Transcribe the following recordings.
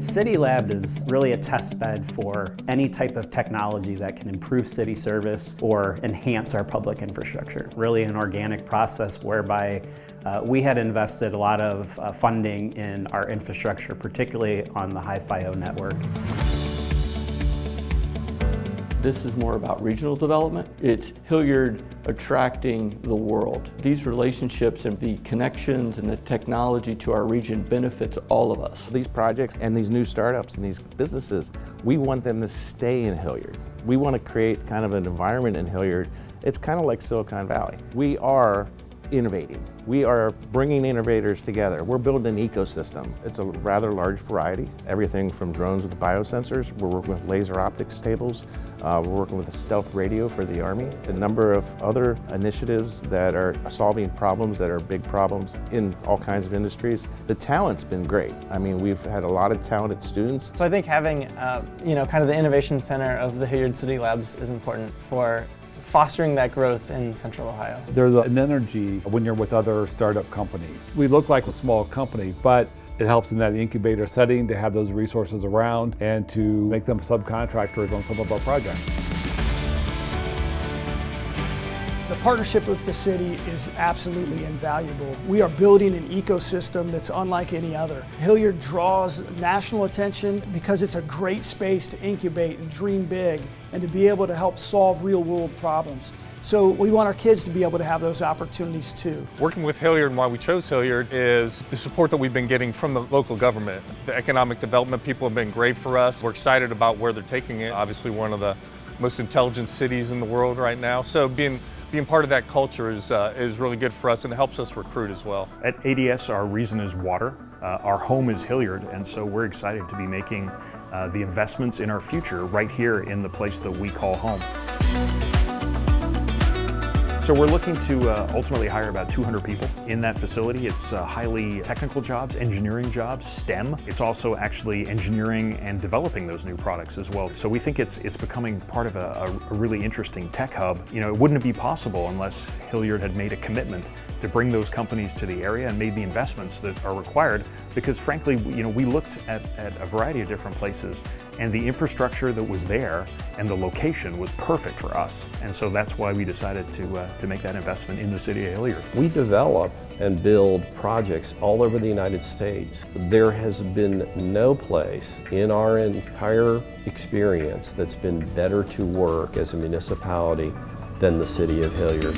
City Lab is really a test bed for any type of technology that can improve city service or enhance our public infrastructure. Really an organic process whereby we had invested a lot of funding in our infrastructure, particularly on the Hi-Fi-O network. This is more about regional development. It's Hilliard attracting the world. These relationships and the connections and the technology to our region benefits all of us. These projects and these new startups and these businesses, we want them to stay in Hilliard. We want to create kind of an environment in Hilliard. It's kind of like Silicon Valley. We are innovating. We are bringing innovators together. We're building an ecosystem. It's a rather large variety. Everything from drones with biosensors. We're working with laser optics tables. We're working with a stealth radio for the Army. A number of other initiatives that are solving problems that are big problems in all kinds of industries. The talent's been great. I mean, we've had a lot of talented students. So I think having, kind of the innovation center of the Hilliard City Labs is important for fostering that growth in Central Ohio. There's an energy when you're with other startup companies. We look like a small company, but it helps in that incubator setting to have those resources around and to make them subcontractors on some of our projects. The partnership with the city is absolutely invaluable. We are building an ecosystem that's unlike any other. Hilliard draws national attention because it's a great space to incubate and dream big and to be able to help solve real-world problems. So we want our kids to be able to have those opportunities too. Working with Hilliard and why we chose Hilliard is the support that we've been getting from the local government. The economic development people have been great for us. We're excited about where they're taking it. Obviously one of the most intelligent cities in the world right now. So being part of that culture is really good for us, and it helps us recruit as well. At ADS, our reason is water. Our home is Hilliard, and so we're excited to be making the investments in our future right here in the place that we call home. So we're looking to ultimately hire about 200 people in that facility. It's highly technical jobs, engineering jobs, STEM. It's also actually engineering and developing those new products as well. So we think it's becoming part of a really interesting tech hub. You know, it wouldn't be possible unless Hilliard had made a commitment to bring those companies to the area and made the investments that are required, because frankly, we looked at a variety of different places, and the infrastructure that was there and the location was perfect for us. And so that's why we decided to make that investment in the city of Hilliard. We develop and build projects all over the United States. There has been no place in our entire experience that's been better to work as a municipality than the city of Hilliard.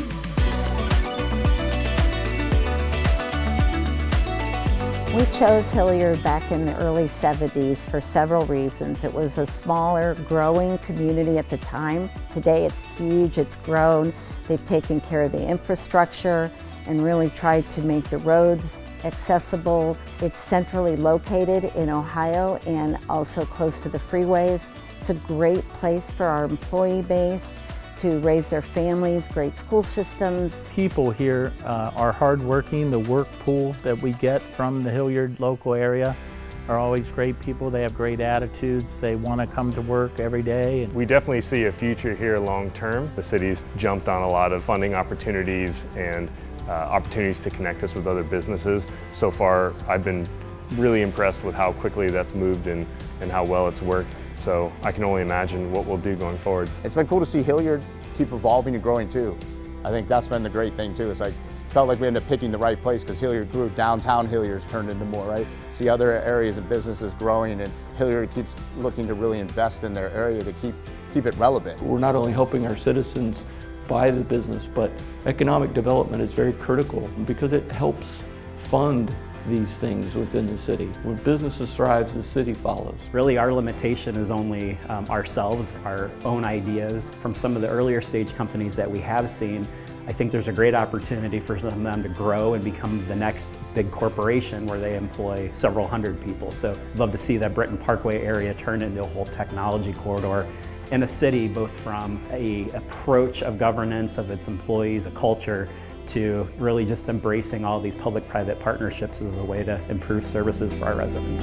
We chose Hilliard back in the early 70s for several reasons. It was a smaller, growing community at the time. Today it's huge, it's grown. They've taken care of the infrastructure and really tried to make the roads accessible. It's centrally located in Ohio and also close to the freeways. It's a great place for our employee base to raise their families, great school systems. People here are hardworking. The work pool that we get from the Hilliard local area are always great people. They have great attitudes. They want to come to work every day. We definitely see a future here long term. The city's jumped on a lot of funding opportunities and opportunities to connect us with other businesses. So far, I've been really impressed with how quickly that's moved and how well it's worked. So I can only imagine what we'll do going forward. It's been cool to see Hilliard keep evolving and growing too. I think that's been the great thing too. It's like, felt like we ended up picking the right place because Hilliard grew. Downtown Hilliard's turned into more, right? See other areas and businesses growing, and Hilliard keeps looking to really invest in their area to keep it relevant. We're not only helping our citizens buy the business, but economic development is very critical because it helps fund these things within the city. When businesses thrive, the city follows. Really, our limitation is only ourselves, our own ideas. From some of the earlier stage companies that we have seen, I think there's a great opportunity for some of them to grow and become the next big corporation where they employ several hundred people. So I'd love to see that Britton Parkway area turn into a whole technology corridor in a city, both from an approach of governance of its employees, a culture, to really just embracing all these public-private partnerships as a way to improve services for our residents.